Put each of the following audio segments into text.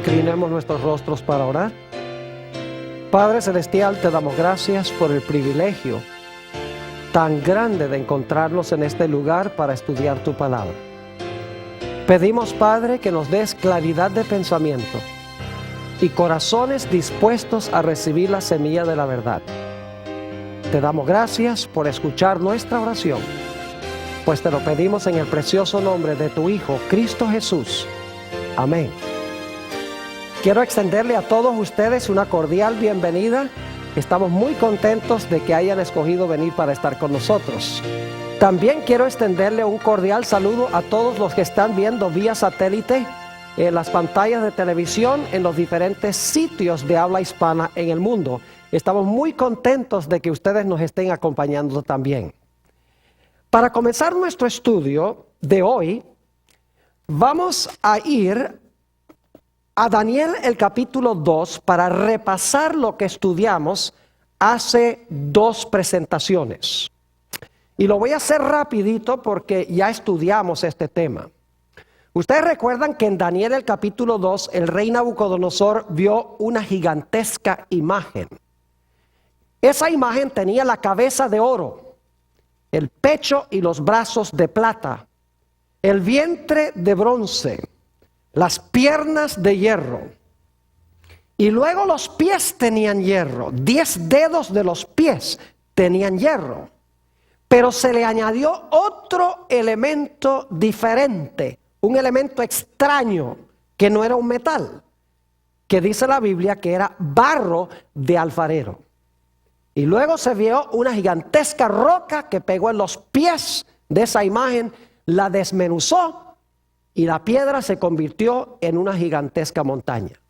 Inclinemos nuestros rostros para orar. Padre Celestial, te damos gracias por el privilegio tan grande de encontrarnos en este lugar para estudiar tu palabra. Pedimos, Padre, que nos des claridad de pensamiento y corazones dispuestos a recibir la semilla de la verdad. Te damos gracias por escuchar nuestra oración, pues te lo pedimos en el precioso nombre de tu Hijo, Cristo Jesús. Amén. Quiero extenderle a todos ustedes una cordial bienvenida. Estamos muy contentos de que hayan escogido venir para estar con nosotros. También quiero extenderle un cordial saludo a todos los que están viendo vía satélite en las pantallas de televisión en los diferentes sitios de habla hispana en el mundo. Estamos muy contentos de que ustedes nos estén acompañando también. Para comenzar nuestro estudio de hoy, vamos a ir a Daniel el capítulo 2 para repasar lo que estudiamos hace 2 presentaciones. Y lo voy a hacer rapidito porque ya estudiamos este tema. Ustedes recuerdan que en Daniel el capítulo 2 el rey Nabucodonosor vio una gigantesca imagen. Esa imagen tenía la cabeza de oro, el pecho y los brazos de plata, el vientre de bronce, las piernas de hierro, y luego los pies tenían hierro. 10 dedos de los pies tenían hierro, pero se le añadió otro elemento diferente, un elemento extraño que no era un metal, que dice la Biblia que era barro de alfarero. Y luego se vio una gigantesca roca que pegó en los pies de esa imagen, la desmenuzó, y la piedra se convirtió en una gigantesca montaña.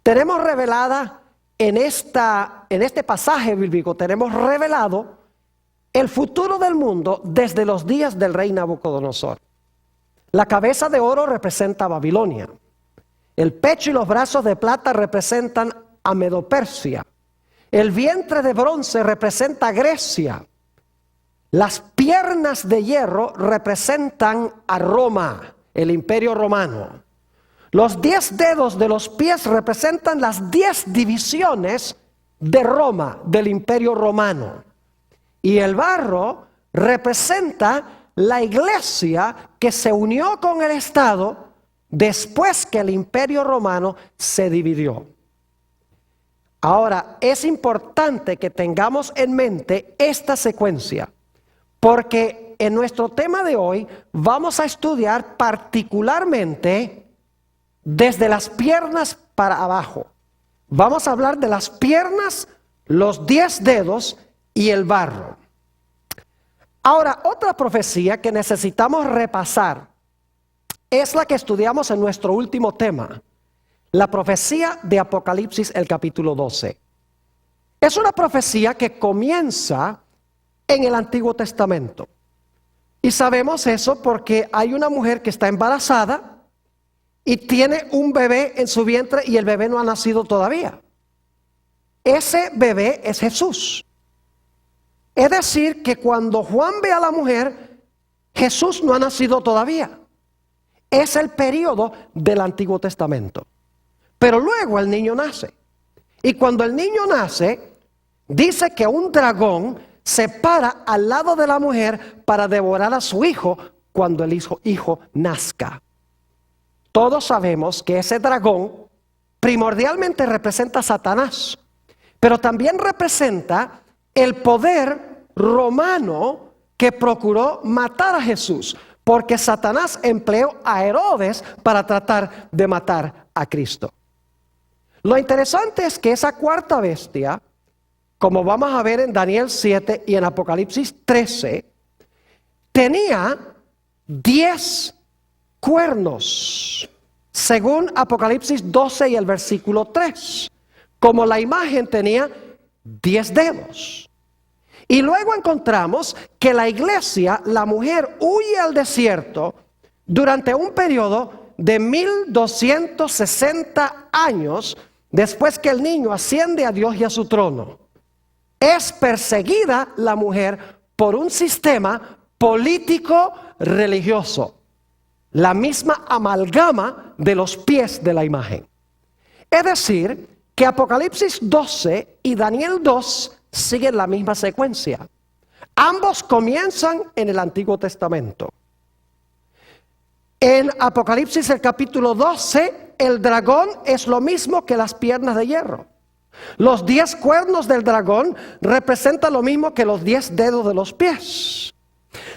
Tenemos revelada en este pasaje bíblico, tenemos revelado el futuro del mundo desde los días del rey Nabucodonosor. La cabeza de oro representa a Babilonia. El pecho y los brazos de plata representan a Medo-Persia. El vientre de bronce representa a Grecia. Las piernas de hierro representan a Roma, el imperio romano. Los 10 dedos de los pies representan las 10 divisiones de Roma, del imperio romano. Y el barro representa la iglesia que se unió con el Estado después que el imperio romano se dividió. Ahora, es importante que tengamos en mente esta secuencia, porque en nuestro tema de hoy vamos a estudiar particularmente desde las piernas para abajo. Vamos a hablar de las piernas, los 10 dedos y el barro. Ahora, otra profecía que necesitamos repasar es la que estudiamos en nuestro último tema, la profecía de Apocalipsis, el capítulo 12. Es una profecía que comienza en el Antiguo Testamento. Y sabemos eso porque hay una mujer que está embarazada y tiene un bebé en su vientre y el bebé no ha nacido todavía. Ese bebé es Jesús. Es decir, que cuando Juan ve a la mujer, Jesús no ha nacido todavía. Es el periodo del Antiguo Testamento. Pero luego el niño nace. Y cuando el niño nace, dice que un dragón se para al lado de la mujer para devorar a su hijo cuando el hijo nazca. Todos sabemos que ese dragón primordialmente representa a Satanás, pero también representa el poder romano que procuró matar a Jesús, porque Satanás empleó a Herodes para tratar de matar a Cristo. Lo interesante es que esa cuarta bestia, como vamos a ver en Daniel 7 y en Apocalipsis 13, tenía 10 cuernos, según Apocalipsis 12 y el versículo 3, como la imagen tenía 10 dedos. Y luego encontramos que la iglesia, la mujer, huye al desierto durante un periodo de 1260 años después que el niño asciende a Dios y a su trono. Es perseguida la mujer por un sistema político religioso. La misma amalgama de los pies de la imagen. Es decir, que Apocalipsis 12 y Daniel 2 siguen la misma secuencia. Ambos comienzan en el Antiguo Testamento. En Apocalipsis el capítulo 12, el dragón es lo mismo que las piernas de hierro. Los 10 cuernos del dragón representan lo mismo que los 10 dedos de los pies.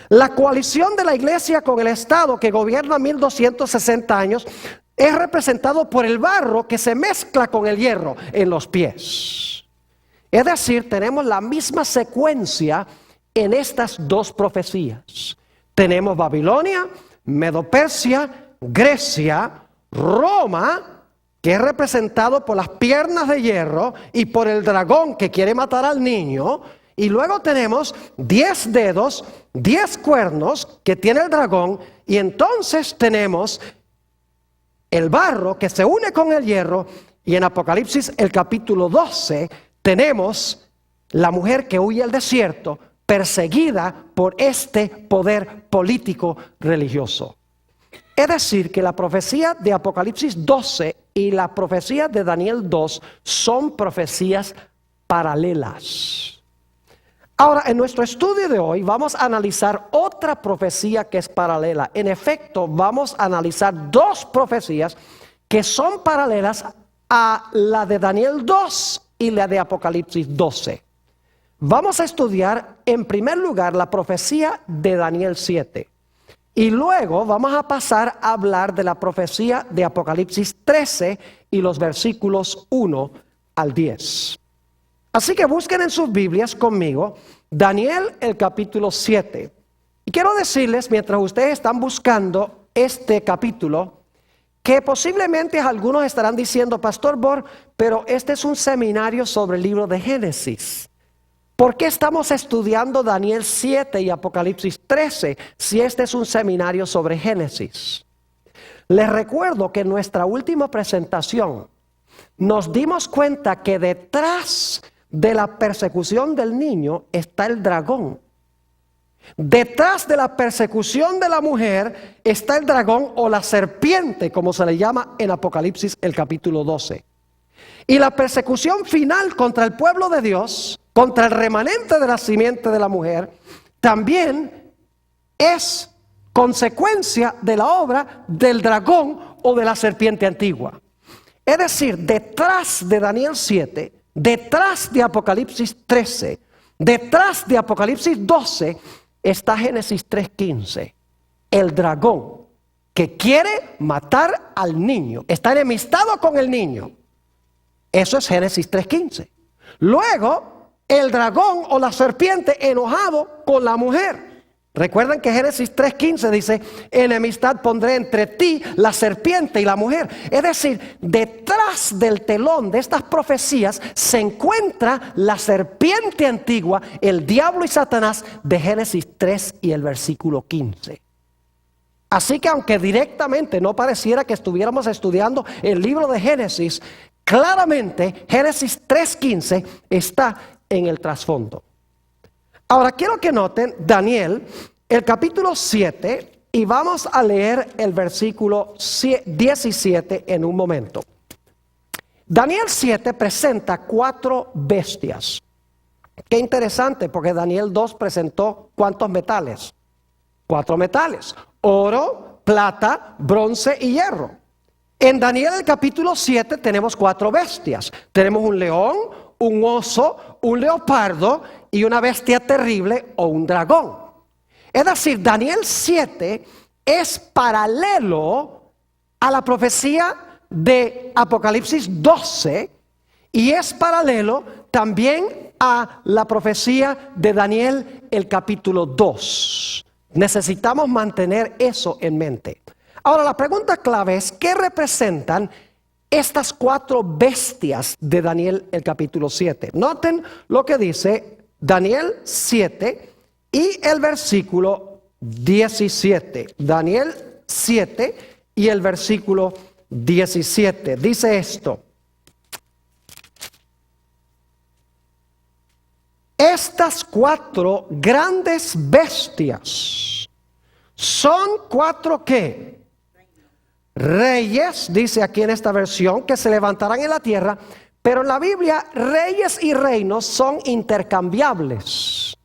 La coalición de la iglesia con el Estado que gobierna 1260 años es representado por el barro que se mezcla con el hierro en los pies. Es decir, tenemos la misma secuencia en estas dos profecías. Tenemos Babilonia, Medo-Persia, Grecia, Roma, que es representado por las piernas de hierro y por el dragón que quiere matar al niño. Y luego tenemos 10 dedos, 10 cuernos que tiene el dragón. Y entonces tenemos el barro que se une con el hierro. Y en Apocalipsis el capítulo 12 tenemos la mujer que huye al desierto, perseguida por este poder político religioso. Es decir, que la profecía de Apocalipsis 12 y la profecía de Daniel 2 son profecías paralelas. Ahora, en nuestro estudio de hoy vamos a analizar otra profecía que es paralela. En efecto, vamos a analizar dos profecías que son paralelas a la de Daniel 2 y la de Apocalipsis 12. Vamos a estudiar en primer lugar la profecía de Daniel 7. Y luego vamos a pasar a hablar de la profecía de Apocalipsis 13 y los versículos 1 al 10. Así que busquen en sus Biblias conmigo Daniel el capítulo 7. Y quiero decirles, mientras ustedes están buscando este capítulo, que posiblemente algunos estarán diciendo, Pastor Bor, pero este es un seminario sobre el libro de Génesis. ¿Por qué estamos estudiando Daniel 7 y Apocalipsis 13 si este es un seminario sobre Génesis? Les recuerdo que en nuestra última presentación nos dimos cuenta que detrás de la persecución del niño está el dragón. Detrás de la persecución de la mujer está el dragón o la serpiente, como se le llama en Apocalipsis el capítulo 12. Y la persecución final contra el pueblo de Dios, contra el remanente de la simiente de la mujer, también es consecuencia de la obra del dragón o de la serpiente antigua. Es decir, detrás de Daniel 7, detrás de Apocalipsis 13, detrás de Apocalipsis 12, está Génesis 3:15. El dragón que quiere matar al niño, está enemistado con el niño. Eso es Génesis 3:15. Luego, el dragón o la serpiente enojado con la mujer. Recuerden que Génesis 3:15 dice, enemistad pondré entre ti, la serpiente y la mujer. Es decir, detrás del telón de estas profecías se encuentra la serpiente antigua, el diablo y Satanás de Génesis 3 y el versículo 15. Así que aunque directamente no pareciera que estuviéramos estudiando el libro de Génesis, claramente Génesis 3:15 está en el trasfondo. Ahora quiero que noten Daniel, el capítulo 7, y vamos a leer el versículo 17 en un momento. Daniel 7 presenta 4 bestias. Qué interesante, porque Daniel 2 presentó ¿cuántos metales? 4 metales: oro, plata, bronce y hierro. En Daniel el capítulo 7 tenemos 4 bestias. Tenemos un león, un oso, un leopardo y una bestia terrible o un dragón. Es decir, Daniel 7 es paralelo a la profecía de Apocalipsis 12 y es paralelo también a la profecía de Daniel el capítulo 2. Necesitamos mantener eso en mente. Ahora, la pregunta clave es, ¿qué representan estas 4 bestias de Daniel el capítulo 7? Noten lo que dice Daniel 7 y el versículo 17. Daniel 7 y el versículo 17. Dice esto: estas 4 grandes bestias son 4 ¿qué? reyes, dice aquí en esta versión, que se levantarán en la tierra, pero en la Biblia reyes y reinos son intercambiables.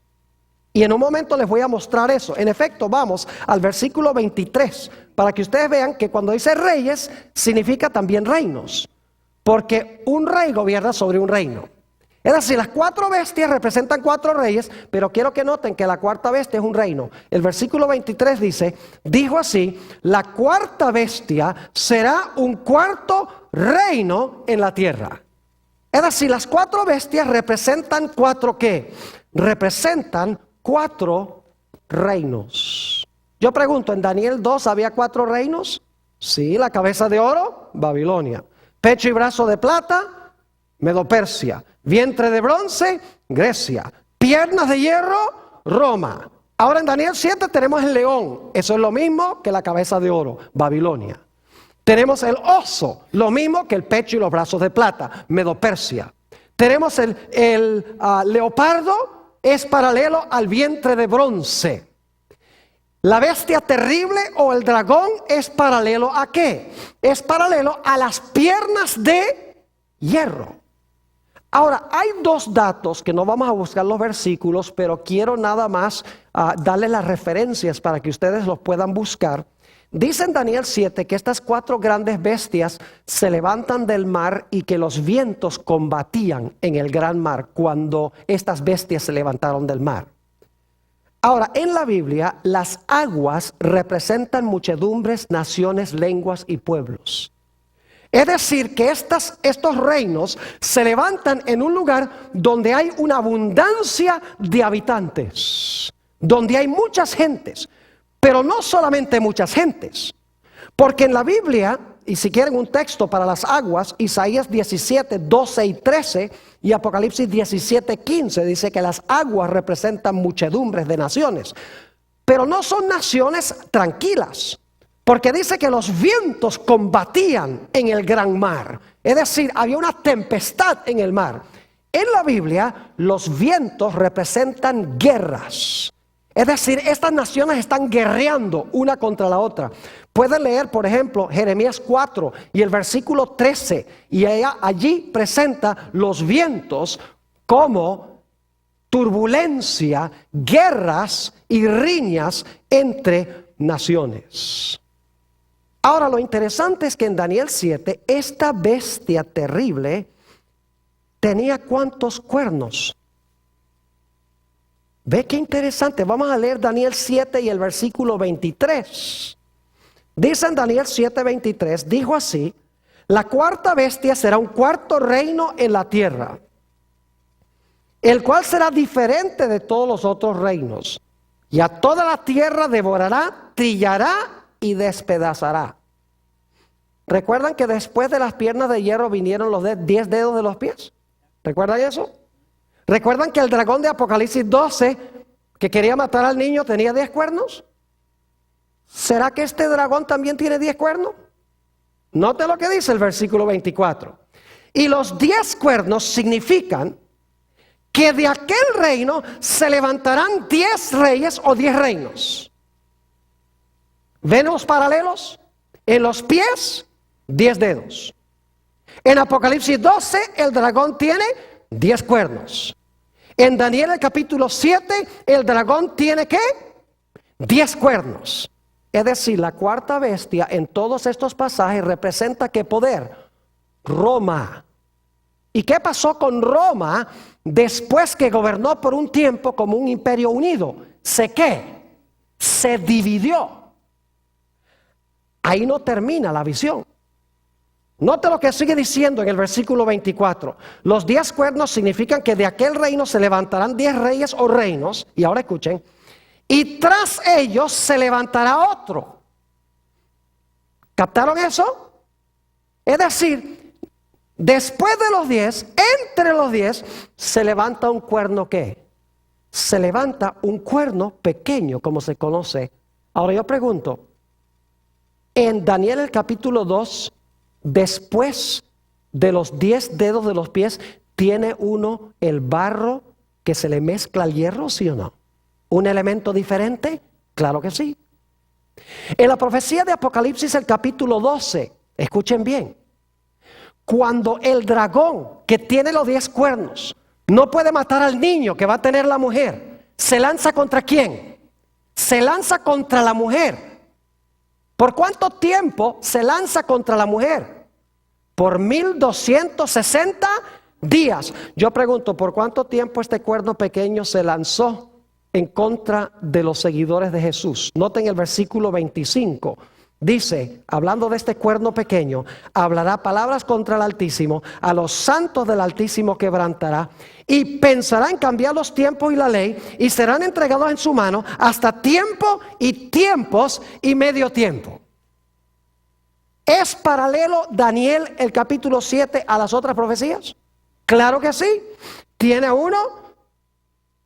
Y en un momento les voy a mostrar eso. En efecto, vamos al versículo 23, para que ustedes vean que cuando dice reyes, significa también reinos. Porque un rey gobierna sobre un reino. Es decir, las 4 bestias representan 4 reyes, pero quiero que noten que la 4ª bestia es un reino. El versículo 23 dice, dijo así, la 4ª bestia será un 4º reino en la tierra. Es decir, las 4 bestias representan 4 ¿qué? Representan 4 reinos. Yo pregunto, ¿en Daniel 2 había 4 reinos? Sí, la cabeza de oro, Babilonia. Pecho y brazo de plata, Medo-Persia. Vientre de bronce, Grecia. Piernas de hierro, Roma. Ahora en Daniel 7 tenemos el león. Eso es lo mismo que la cabeza de oro, Babilonia. Tenemos el oso, lo mismo que el pecho y los brazos de plata, Medo-Persia. Tenemos el leopardo, es paralelo al vientre de bronce. La bestia terrible o el dragón es paralelo ¿a qué? Es paralelo a las piernas de hierro. Ahora, hay 2 datos que no vamos a buscar los versículos, pero quiero nada más darles las referencias para que ustedes los puedan buscar. Dice en Daniel 7 que estas 4 grandes bestias se levantan del mar y que los vientos combatían en el gran mar cuando estas bestias se levantaron del mar. Ahora, en la Biblia, las aguas representan muchedumbres, naciones, lenguas y pueblos. Es decir, que estos reinos se levantan en un lugar donde hay una abundancia de habitantes, donde hay muchas gentes, pero no solamente muchas gentes, porque en la Biblia, y si quieren un texto para las aguas, Isaías 17, 12 y 13 y Apocalipsis 17, 15 dice que las aguas representan muchedumbres de naciones, pero no son naciones tranquilas. Porque dice que los vientos combatían en el gran mar. Es decir, había una tempestad en el mar. En la Biblia, los vientos representan guerras. Es decir, estas naciones están guerreando una contra la otra. Pueden leer, por ejemplo, Jeremías 4 y el versículo 13. Y allí presenta los vientos como turbulencia, guerras y riñas entre naciones. Ahora, lo interesante es que en Daniel 7, esta bestia terrible tenía ¿cuántos cuernos? ¿Ve qué interesante? Vamos a leer Daniel 7 y el versículo 23. Dice en Daniel 7, 23, dijo así, la 4ª bestia será un 4º reino en la tierra, el cual será diferente de todos los otros reinos, y a toda la tierra devorará, trillará y despedazará. ¿Recuerdan que después de las piernas de hierro vinieron los 10 dedos de los pies? ¿Recuerdan eso? ¿Recuerdan que el dragón de Apocalipsis 12, que quería matar al niño, tenía 10 cuernos? ¿Será que este dragón también tiene 10 cuernos? Note lo que dice el versículo 24. Y los 10 cuernos significan que de aquel reino se levantarán 10 reyes o 10 reinos. ¿Ven los paralelos? En los pies, 10 dedos. En Apocalipsis 12, el dragón tiene 10 cuernos. En Daniel el capítulo 7, el dragón tiene ¿qué? 10 cuernos. Es decir, la 4ª bestia en todos estos pasajes representa ¿qué poder? Roma. ¿Y qué pasó con Roma después que gobernó por un tiempo como un imperio unido? Se dividió. Ahí no termina la visión. Note lo que sigue diciendo en el versículo 24. Los 10 cuernos significan que de aquel reino se levantarán 10 reyes o reinos. Y ahora escuchen. Y tras ellos se levantará otro. ¿Captaron eso? Es decir, después de los 10, entre los 10, se levanta un cuerno ¿qué? Se levanta un cuerno pequeño, como se conoce. Ahora yo pregunto, en Daniel el capítulo 2, después de los 10 dedos de los pies, ¿tiene uno el barro que se le mezcla al hierro, sí o no? ¿Un elemento diferente? Claro que sí. En la profecía de Apocalipsis, el capítulo 12, escuchen bien, cuando el dragón que tiene los 10 cuernos no puede matar al niño que va a tener la mujer, ¿se lanza contra quién? Se lanza contra la mujer. ¿Por cuánto tiempo se lanza contra la mujer? Por 1260 días. Yo pregunto, ¿por cuánto tiempo este cuerno pequeño se lanzó en contra de los seguidores de Jesús? Noten el versículo 25. Dice, hablando de este cuerno pequeño, hablará palabras contra el Altísimo, a los santos del Altísimo quebrantará, y pensará en cambiar los tiempos y la ley, y serán entregados en su mano hasta tiempo y tiempos y medio tiempo. ¿Es paralelo Daniel el capítulo 7 a las otras profecías? Claro que sí. Tiene uno,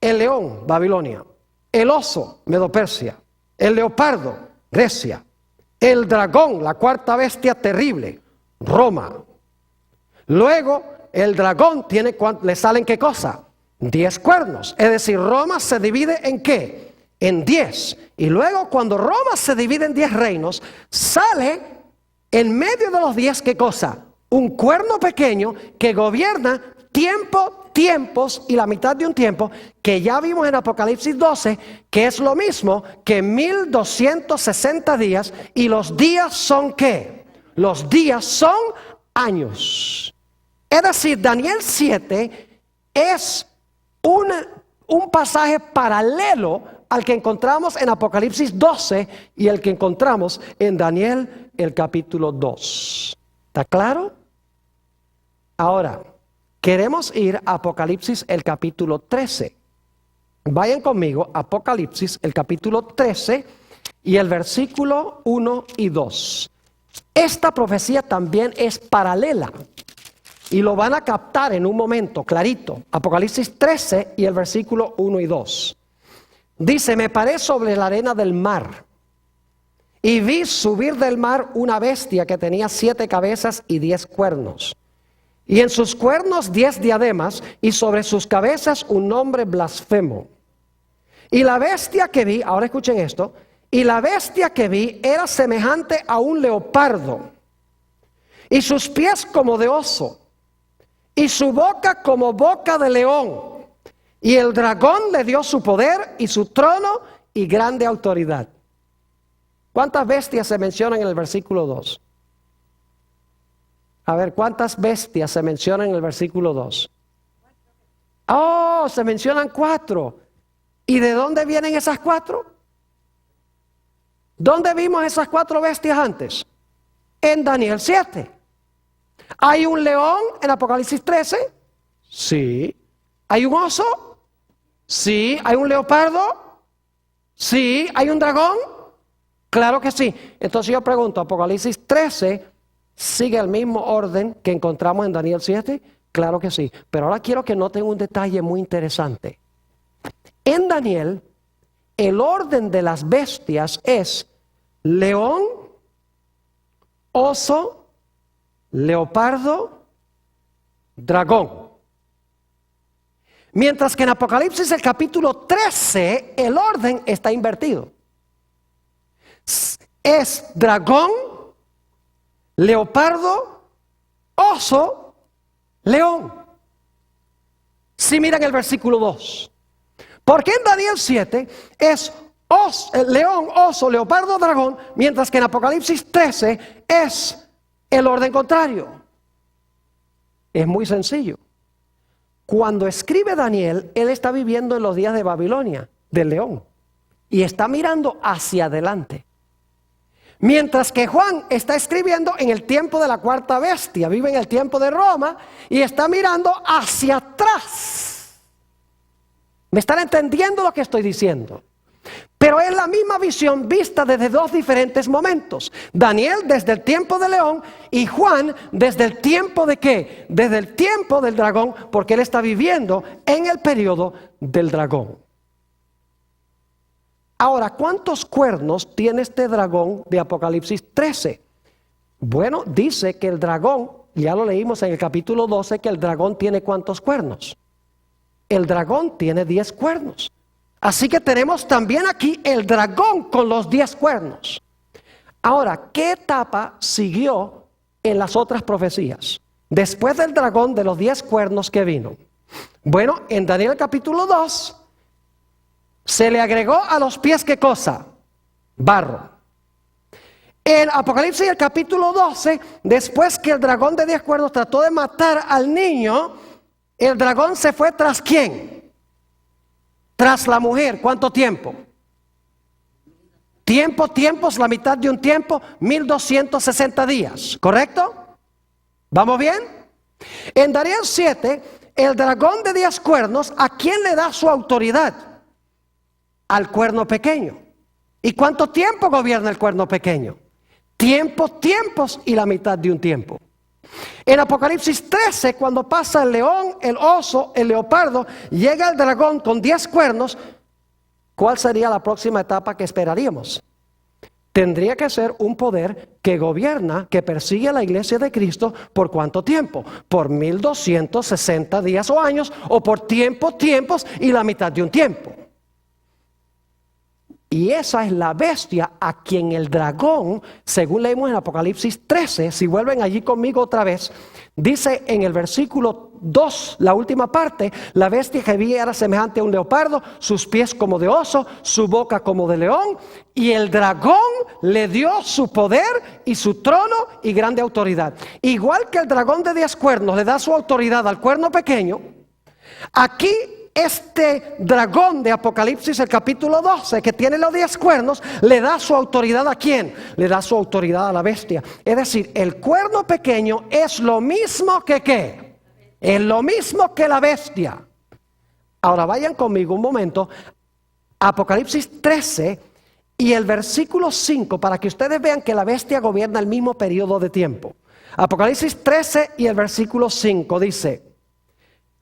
el león, Babilonia, el oso, Medo-Persia, el leopardo, Grecia, el dragón, la cuarta bestia terrible, Roma. Luego, el dragón tiene, ¿le salen qué cosa? 10 cuernos. Es decir, Roma se divide ¿en qué? En 10. Y luego, cuando Roma se divide en 10 reinos, sale en medio de los 10, ¿qué cosa? Un cuerno pequeño que gobierna tiempos y la mitad de un tiempo, que ya vimos en Apocalipsis 12, que es lo mismo que 1260 días, y los días son ¿qué? Los días son años. Es decir, Daniel 7 es un pasaje paralelo al que encontramos en Apocalipsis 12 y el que encontramos en Daniel el capítulo 2. ¿Está claro? Ahora, queremos ir a Apocalipsis el capítulo 13. Vayan conmigo, Apocalipsis el capítulo 13 y el versículo 1 y 2. Esta profecía también es paralela y lo van a captar en un momento clarito. Apocalipsis 13 y el versículo 1 y 2. Dice, me paré sobre la arena del mar y vi subir del mar una bestia que tenía 7 cabezas y 10 cuernos. Y en sus cuernos 10 diademas, y sobre sus cabezas un nombre blasfemo. Y la bestia que vi, ahora escuchen esto, y la bestia que vi era semejante a un leopardo, y sus pies como de oso, y su boca como boca de león. Y el dragón le dio su poder y su trono y grande autoridad. ¿Cuántas bestias se mencionan en el versículo 2? A ver, ¿cuántas bestias se mencionan en el versículo 2? Oh, se mencionan 4. ¿Y de dónde vienen esas 4? ¿Dónde vimos esas 4 bestias antes? En Daniel 7. ¿Hay un león en Apocalipsis 13? Sí. ¿Hay un oso? Sí. ¿Hay un leopardo? Sí. ¿Hay un dragón? Claro que sí. Entonces yo pregunto, Apocalipsis 13... ¿sigue el mismo orden que encontramos en Daniel 7? Claro que sí. Pero ahora quiero que noten un detalle muy interesante. En Daniel, el orden de las bestias es león, oso, leopardo, dragón. Mientras que en Apocalipsis el capítulo 13, el orden está invertido. Es dragón, leopardo, oso, león. Si miran el versículo 2. Porque en Daniel 7 es león, oso, leopardo, dragón, mientras que en Apocalipsis 13 es el orden contrario. Es muy sencillo. Cuando escribe Daniel, él está viviendo en los días de Babilonia, del león, y está mirando hacia adelante. Mientras que Juan está escribiendo en el tiempo de la cuarta bestia, vive en el tiempo de Roma y está mirando hacia atrás. ¿Me están entendiendo lo que estoy diciendo? Pero es la misma visión vista desde 2 diferentes momentos. Daniel desde el tiempo del león y Juan desde el tiempo de ¿qué? Desde el tiempo del dragón, porque él está viviendo en el periodo del dragón. Ahora, ¿cuántos cuernos tiene este dragón de Apocalipsis 13? Bueno, dice que el dragón, ya lo leímos en el capítulo 12, que el dragón tiene ¿cuántos cuernos? El dragón tiene 10 cuernos. Así que tenemos también aquí el dragón con los 10 cuernos. Ahora, ¿qué etapa siguió en las otras profecías? Después del dragón de los 10 cuernos que vino. Bueno, en Daniel capítulo 2, se le agregó a los pies, ¿qué cosa? Barro. En Apocalipsis, el capítulo 12, después que el dragón de 10 cuernos trató de matar al niño, el dragón se fue tras ¿quién? Tras la mujer. ¿Cuánto tiempo? Tiempos, la mitad de un tiempo, 1260 días, ¿correcto? ¿Vamos bien? En Daniel 7, el dragón de 10 cuernos, ¿a quién le da su autoridad? Al cuerno pequeño. ¿Y cuánto tiempo gobierna el cuerno pequeño? Tiempos y la mitad de un tiempo. En Apocalipsis 13, cuando pasa el león, el oso, el leopardo, llega el dragón con 10 cuernos, ¿cuál sería la próxima etapa que esperaríamos? Tendría que ser un poder que gobierna, que persigue a la iglesia de Cristo, ¿por cuánto tiempo? Por 1260 días o años, o por tiempos y la mitad de un tiempo. Y esa es la bestia a quien el dragón, según leemos en Apocalipsis 13, si vuelven allí conmigo otra vez, dice en el versículo 2, la última parte, la bestia que vi era semejante a un leopardo, sus pies como de oso, su boca como de león, y el dragón le dio su poder y su trono y grande autoridad. Igual que el dragón de 10 cuernos le da su autoridad al cuerno pequeño, aquí este dragón de Apocalipsis, el capítulo 12, que tiene los 10 cuernos, le da su autoridad ¿a quién? Le da su autoridad a la bestia. Es decir, el cuerno pequeño es lo mismo que ¿qué? Es lo mismo que la bestia. Ahora vayan conmigo un momento, Apocalipsis 13 y el versículo 5, para que ustedes vean que la bestia gobierna el mismo periodo de tiempo. Apocalipsis 13 y el versículo 5 dice: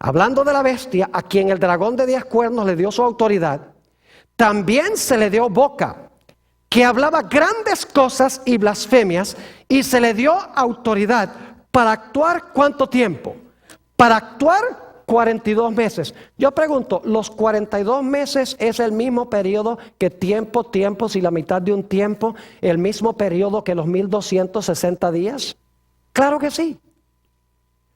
hablando de la bestia, a quien el dragón de 10 cuernos le dio su autoridad, también se le dio boca, que hablaba grandes cosas y blasfemias, y se le dio autoridad para actuar ¿cuánto tiempo? Para actuar 42 meses. Yo pregunto, ¿los 42 meses es el mismo periodo que tiempos y la mitad de un tiempo? ¿El mismo periodo que los 1260 días? Claro que sí.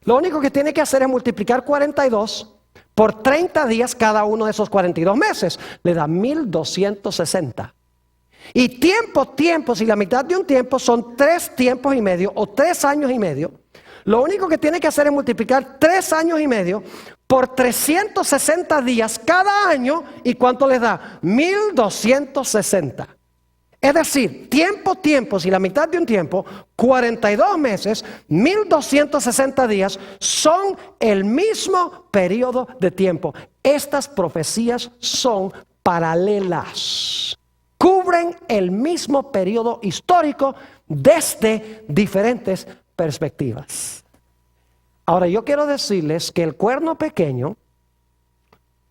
Lo único que tiene que hacer es multiplicar 42 por 30 días cada uno de esos 42 meses. Le da 1260. Y tiempos y la mitad de un tiempo son 3 tiempos y medio o 3 años y medio. Lo único que tiene que hacer es multiplicar 3 años y medio por 360 días cada año. ¿Y cuánto les da? 1260. Es decir, tiempos y la mitad de un tiempo, 42 meses, 1260 días, son el mismo periodo de tiempo. Estas profecías son paralelas. Cubren el mismo periodo histórico desde diferentes perspectivas. Ahora, yo quiero decirles que el cuerno pequeño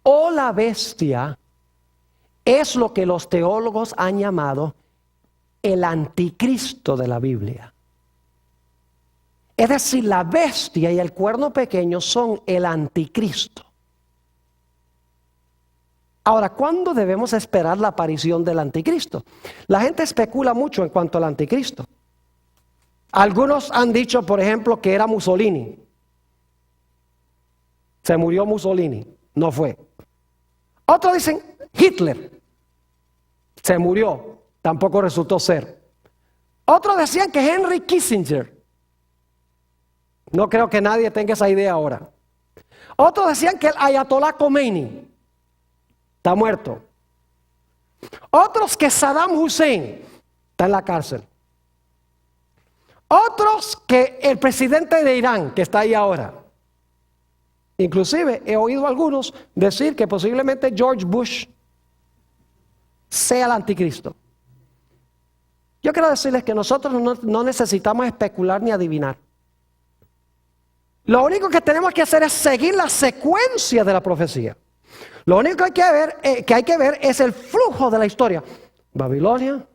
o la bestia es lo que los teólogos han llamado el anticristo de la Biblia. Es decir, la bestia y el cuerno pequeño son el anticristo. Ahora, ¿cuándo debemos esperar la aparición del anticristo? La gente especula mucho en cuanto al anticristo. Algunos han dicho, por ejemplo, que era Mussolini. Se murió Mussolini, no fue. Otros dicen Hitler. Se murió, tampoco resultó ser. Otros decían que Henry Kissinger. No creo que nadie tenga esa idea ahora. Otros decían que el Ayatollah Khomeini está muerto. Otros que Saddam Hussein está en la cárcel. Otros que el presidente de Irán, que está ahí ahora. Inclusive he oído a algunos decir que posiblemente George Bush sea el anticristo. Yo quiero decirles que nosotros no necesitamos especular ni adivinar. Lo único que tenemos que hacer es seguir la secuencia de la profecía. Lo único que hay que ver es el flujo de la historia. Babilonia,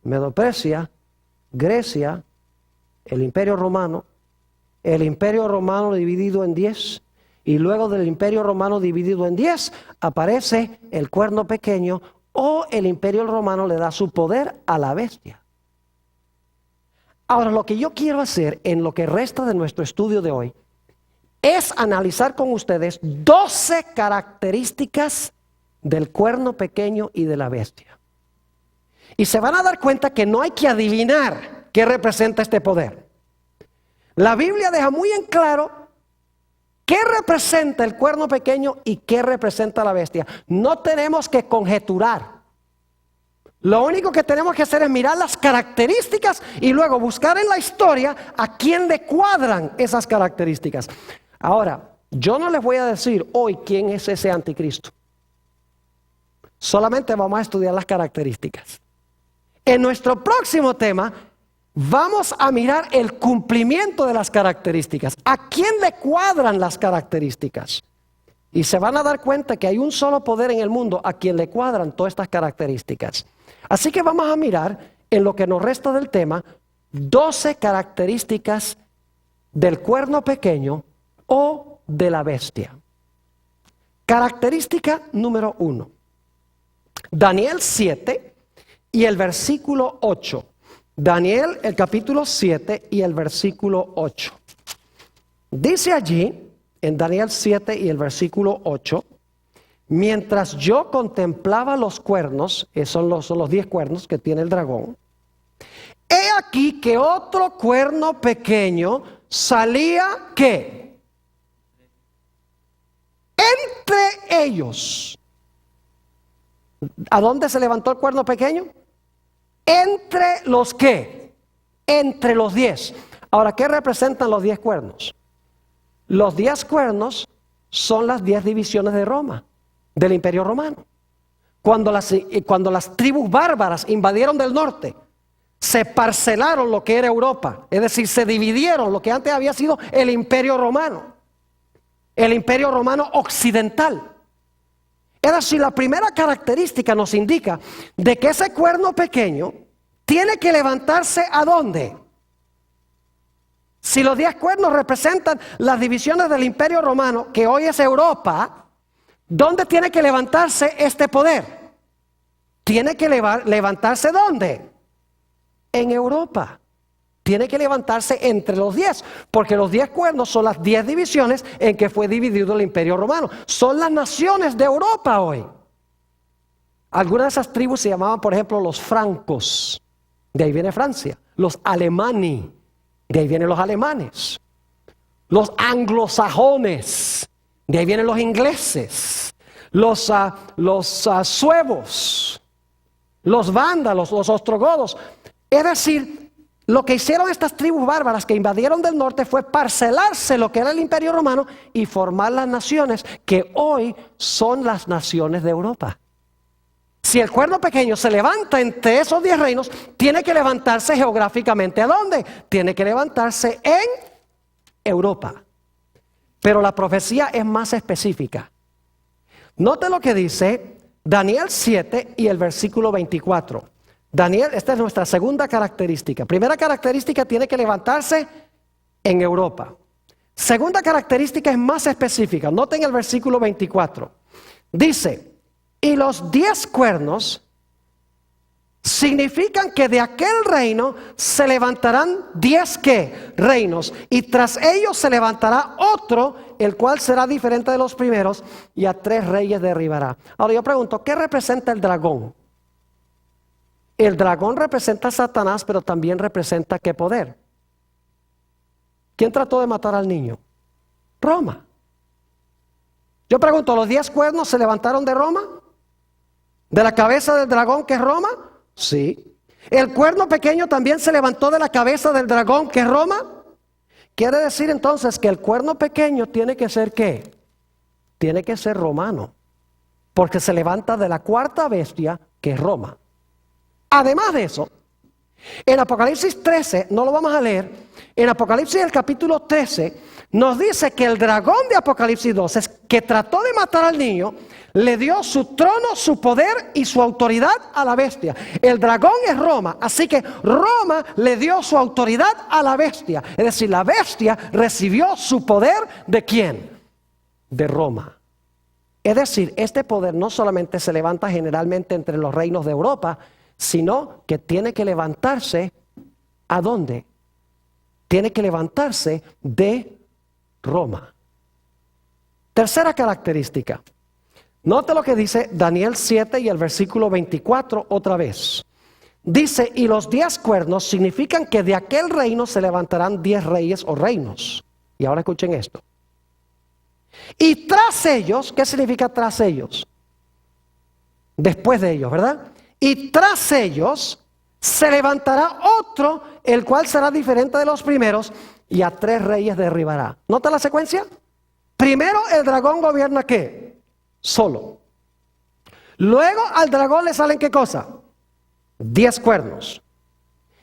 Medo-Persia, Grecia, el Imperio Romano dividido en 10, Y luego del imperio romano dividido en 10, aparece el cuerno pequeño, o el imperio romano le da su poder a la bestia. Ahora, lo que yo quiero hacer en lo que resta de nuestro estudio de hoy es analizar con ustedes 12 características del cuerno pequeño y de la bestia. Y se van a dar cuenta que no hay que adivinar qué representa este poder. La Biblia deja muy en claro qué representa el cuerno pequeño y qué representa la bestia. No tenemos que conjeturar. Lo único que tenemos que hacer es mirar las características y luego buscar en la historia a quién le cuadran esas características. Ahora, yo no les voy a decir hoy quién es ese anticristo. Solamente vamos a estudiar las características. En nuestro próximo tema vamos a mirar el cumplimiento de las características. ¿A quién le cuadran las características? Y se van a dar cuenta que hay un solo poder en el mundo a quien le cuadran todas estas características. Así que vamos a mirar en lo que nos resta del tema 12 características del cuerno pequeño o de la bestia. Característica número 1. Daniel 7 y el versículo 8. Daniel, el capítulo 7 y el versículo 8. Dice allí, en Daniel 7 y el versículo 8, mientras yo contemplaba los cuernos, son los 10 cuernos que tiene el dragón, he aquí que otro cuerno pequeño salía, ¿qué? Entre ellos. ¿A dónde se levantó el cuerno pequeño? Entre los ¿qué? Entre los 10. Ahora, ¿qué representan los 10 cuernos? Los 10 cuernos son las 10 divisiones de Roma, del Imperio Romano. Cuando las tribus bárbaras invadieron del norte, se parcelaron lo que era Europa, es decir, se dividieron lo que antes había sido el Imperio Romano, el Imperio Romano occidental. Es decir, la primera característica nos indica de que ese cuerno pequeño tiene que levantarse ¿a dónde? Si los 10 cuernos representan las divisiones del Imperio Romano, que hoy es Europa, ¿dónde tiene que levantarse este poder? Tiene que levantarse ¿dónde? En Europa. Tiene que levantarse entre los 10, porque los 10 cuernos son las 10 divisiones en que fue dividido el Imperio Romano. Son las naciones de Europa hoy. Algunas de esas tribus se llamaban, por ejemplo, los francos. De ahí viene Francia. Los alemani. De ahí vienen los alemanes. Los anglosajones. De ahí vienen los ingleses. Los suevos. Los vándalos, los ostrogodos. Es decir, lo que hicieron estas tribus bárbaras que invadieron del norte fue parcelarse lo que era el Imperio Romano y formar las naciones que hoy son las naciones de Europa. Si el cuerno pequeño se levanta entre esos 10 reinos, tiene que levantarse geográficamente. ¿A dónde? Tiene que levantarse en Europa. Pero la profecía es más específica. Note lo que dice Daniel 7 y el versículo 24. Daniel, esta es nuestra segunda característica. Primera característica, tiene que levantarse en Europa. Segunda característica es más específica. Noten el versículo 24. Dice, y los 10 cuernos significan que de aquel reino se levantarán 10 ¿qué? Reinos. Y tras ellos se levantará otro, el cual será diferente de los primeros, y a 3 reyes derribará. Ahora yo pregunto, ¿qué representa el dragón? El dragón representa a Satanás, pero también representa ¿qué poder? ¿Quién trató de matar al niño? Roma. Yo pregunto, ¿los 10 cuernos se levantaron de Roma? ¿De la cabeza del dragón que es Roma? Sí. ¿El cuerno pequeño también se levantó de la cabeza del dragón que es Roma? Quiere decir entonces que el cuerno pequeño tiene que ser ¿qué? Tiene que ser romano, porque se levanta de la cuarta bestia que es Roma. Además de eso, en Apocalipsis 13, no lo vamos a leer, en Apocalipsis el capítulo 13, nos dice que el dragón de Apocalipsis 12, que trató de matar al niño, le dio su trono, su poder y su autoridad a la bestia. El dragón es Roma, así que Roma le dio su autoridad a la bestia. Es decir, la bestia recibió su poder ¿de quién? de Roma. Es decir, este poder no solamente se levanta generalmente entre los reinos de Europa, sino que tiene que levantarse, ¿a dónde? Tiene que levantarse de Roma. Tercera característica. Note lo que dice Daniel 7 y el versículo 24 otra vez. Dice, y los 10 cuernos significan que de aquel reino se levantarán 10 reyes o reinos. Y ahora escuchen esto. Y tras ellos, ¿qué significa tras ellos? Después de ellos, ¿verdad? Y tras ellos se levantará otro, el cual será diferente de los primeros, y a 3 reyes derribará. ¿Nota la secuencia? Primero el dragón gobierna ¿qué? Solo. Luego al dragón le salen ¿qué cosa? 10 cuernos.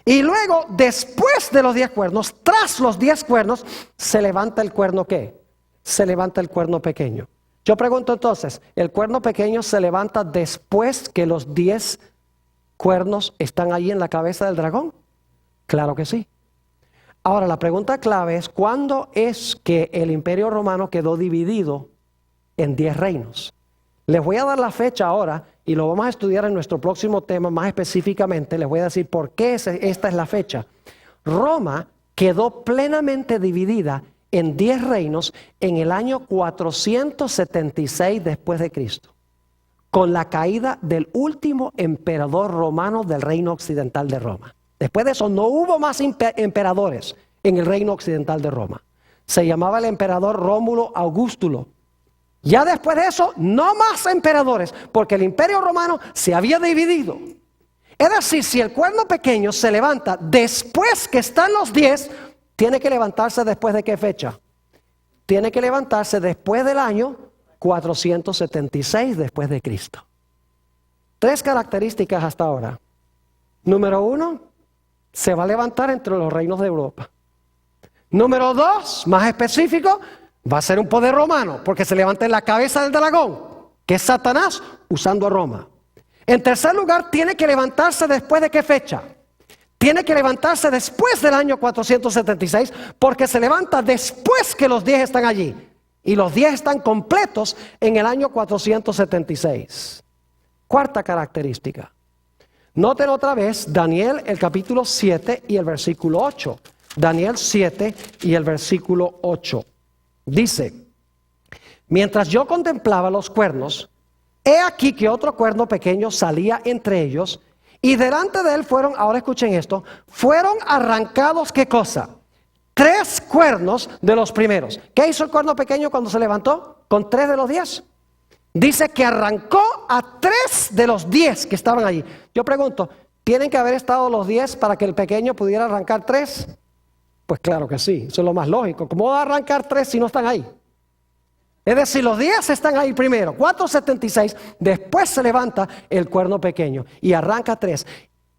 Y luego, después de los 10 cuernos, tras los 10 cuernos, se levanta el cuerno ¿qué? Se levanta el cuerno pequeño. Yo pregunto entonces, ¿el cuerno pequeño se levanta después que los 10 cuernos están ahí en la cabeza del dragón? Claro que sí. Ahora, la pregunta clave es, ¿cuándo es que el Imperio Romano quedó dividido en 10 reinos? Les voy a dar la fecha ahora y lo vamos a estudiar en nuestro próximo tema más específicamente. Les voy a decir por qué esta es la fecha. Roma quedó plenamente dividida en 10 reinos en el año 476 después de Cristo, con la caída del último emperador romano del reino occidental de Roma. Después de eso no hubo más emperadores en el reino occidental de Roma. Se llamaba el emperador Rómulo Augustulo. Ya después de eso no más emperadores, porque el imperio romano se había dividido. Es decir, si el cuerno pequeño se levanta después que están los 10, tiene que levantarse después de qué fecha? Tiene que levantarse después del año 476 después de Cristo. 3 características hasta ahora. Número 1, se va a levantar entre los reinos de Europa. Número 2, más específico, va a ser un poder romano, porque se levanta en la cabeza del dragón, que es Satanás, usando a Roma. En tercer lugar, tiene que levantarse después de qué fecha? Tiene que levantarse después del año 476, porque se levanta después que los 10 están allí. Y los 10 están completos en el año 476. Cuarta característica. Noten otra vez Daniel el capítulo 7 y el versículo 8. Daniel 7 y el versículo 8. Dice, mientras yo contemplaba los cuernos, he aquí que otro cuerno pequeño salía entre ellos, y delante de él fueron, ahora escuchen esto, fueron arrancados, ¿qué cosa? 3 cuernos de los primeros. ¿Qué hizo el cuerno pequeño cuando se levantó? Con 3 de los 10. Dice que arrancó a 3 de los 10 que estaban allí. Yo pregunto, ¿tienen que haber estado los 10 para que el pequeño pudiera arrancar 3? Pues claro que sí, eso es lo más lógico. ¿Cómo va a arrancar 3 si no están ahí? Es decir, los 10 están ahí primero, 476, después se levanta el cuerno pequeño y arranca 3.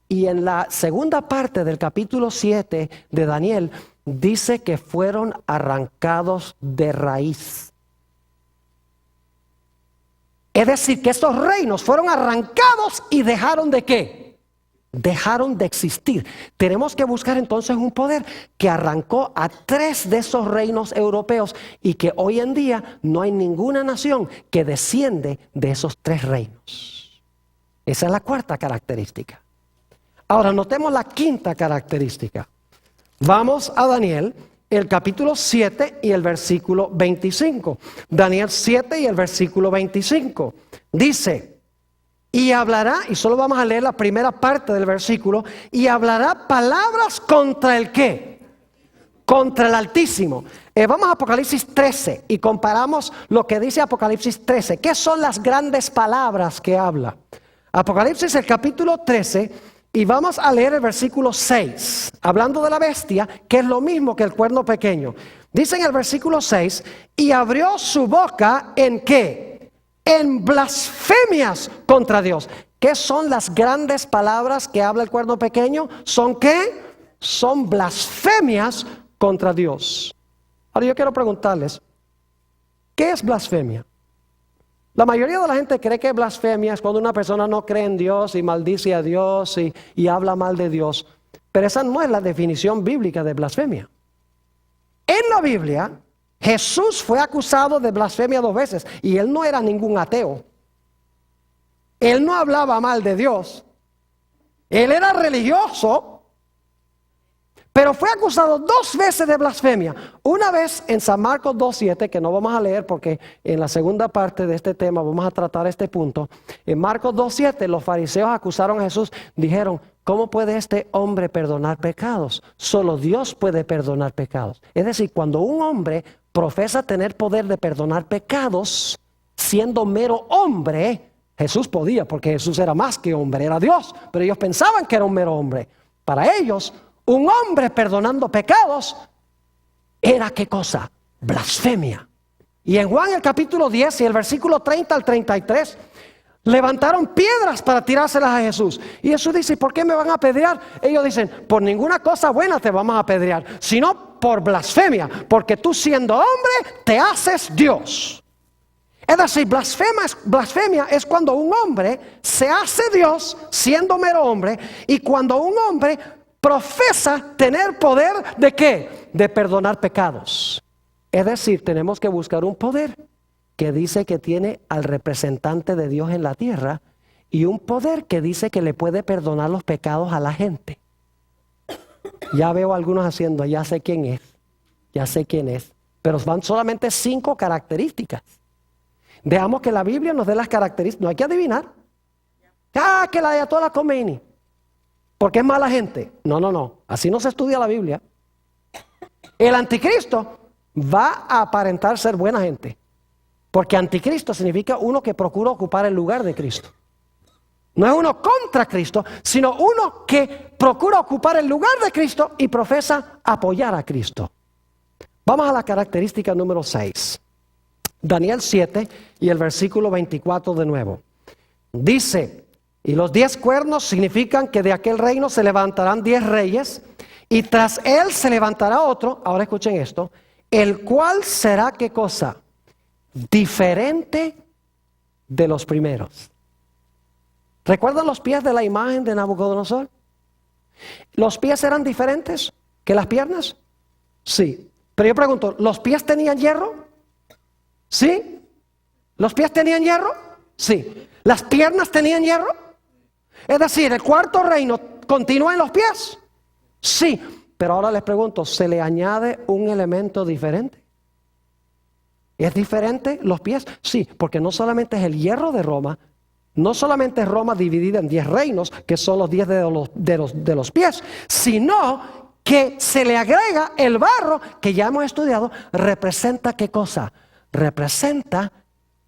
Y en la segunda parte del capítulo 7 de Daniel, dice que fueron arrancados de raíz. Es decir, que estos reinos fueron arrancados y dejaron de ¿qué? Dejaron de existir. Tenemos que buscar entonces un poder que arrancó a 3 de esos reinos europeos y que hoy en día no hay ninguna nación que desciende de esos 3 reinos. Esa es la cuarta característica. Ahora notemos la quinta característica. Vamos a Daniel, el capítulo 7 y el versículo 25. Daniel 7 y el versículo 25. Dice, y hablará, y solo vamos a leer la primera parte del versículo, y hablará palabras contra el ¿qué? Contra el Altísimo. Vamos a Apocalipsis 13 y comparamos lo que dice Apocalipsis 13. ¿Qué son las grandes palabras que habla? Apocalipsis el capítulo 13 y vamos a leer el versículo 6. Hablando de la bestia, que es lo mismo que el cuerno pequeño. Dice en el versículo 6, y abrió su boca ¿en qué? En blasfemias contra Dios. ¿Qué son las grandes palabras que habla el cuerno pequeño? ¿Son qué? Son blasfemias contra Dios. Ahora yo quiero preguntarles, ¿qué es blasfemia? La mayoría de la gente cree que blasfemia es cuando una persona no cree en Dios y maldice a Dios y habla mal de Dios. Pero esa no es la definición bíblica de blasfemia. En la Biblia, Jesús fue acusado de blasfemia 2 veces y él no era ningún ateo. Él no hablaba mal de Dios. Él era religioso, pero fue acusado 2 veces de blasfemia. Una vez en San Marcos 2:7, que no vamos a leer porque en la segunda parte de este tema vamos a tratar este punto. En Marcos 2:7 los fariseos acusaron a Jesús, dijeron, ¿cómo puede este hombre perdonar pecados? Solo Dios puede perdonar pecados. Es decir, cuando un hombre profesa tener poder de perdonar pecados, siendo mero hombre, Jesús podía, porque Jesús era más que hombre, era Dios, pero ellos pensaban que era un mero hombre. Para ellos, un hombre perdonando pecados era ¿qué cosa? Blasfemia. Y en Juan el capítulo 10 y el versículo 30 al 33, levantaron piedras para tirárselas a Jesús. Y Jesús dice, ¿por qué me van a apedrear? Ellos dicen, por ninguna cosa buena te vamos a apedrear, sino por blasfemia, porque tú siendo hombre te haces Dios. Es decir, blasfemia es cuando un hombre se hace Dios siendo mero hombre, y cuando un hombre profesa tener poder ¿de qué? De perdonar pecados. Es decir, tenemos que buscar un poder que dice que tiene al representante de Dios en la tierra y un poder que dice que le puede perdonar los pecados a la gente. Ya veo a algunos haciendo, ya sé quién es, pero van solamente 5 características. Veamos que la Biblia nos dé las características, no hay que adivinar. Que la Ayatollah Khomeini, porque es mala gente. No, así no se estudia la Biblia. El anticristo va a aparentar ser buena gente, porque anticristo significa uno que procura ocupar el lugar de Cristo. No es uno contra Cristo, sino uno que procura ocupar el lugar de Cristo y profesa apoyar a Cristo. Vamos a la característica número 6. Daniel 7 y el versículo 24 de nuevo. Dice, y los 10 cuernos significan que de aquel reino se levantarán 10 reyes, y tras él se levantará otro, ahora escuchen esto, el cual será ¿qué cosa? Diferente de los primeros. ¿Recuerdan los pies de la imagen de Nabucodonosor? ¿Los pies eran diferentes que las piernas? Sí. Pero yo pregunto, ¿los pies tenían hierro? ¿Sí? ¿Los pies tenían hierro? Sí. ¿Las piernas tenían hierro? Es decir, ¿el cuarto reino continúa en los pies? Sí. Pero ahora les pregunto, ¿se le añade un elemento diferente? ¿Es diferente los pies? Sí, porque no solamente es el hierro de Roma, no solamente es Roma dividida en 10 reinos, que son los 10 de los pies, sino que se le agrega el barro, que ya hemos estudiado, representa ¿qué cosa? Representa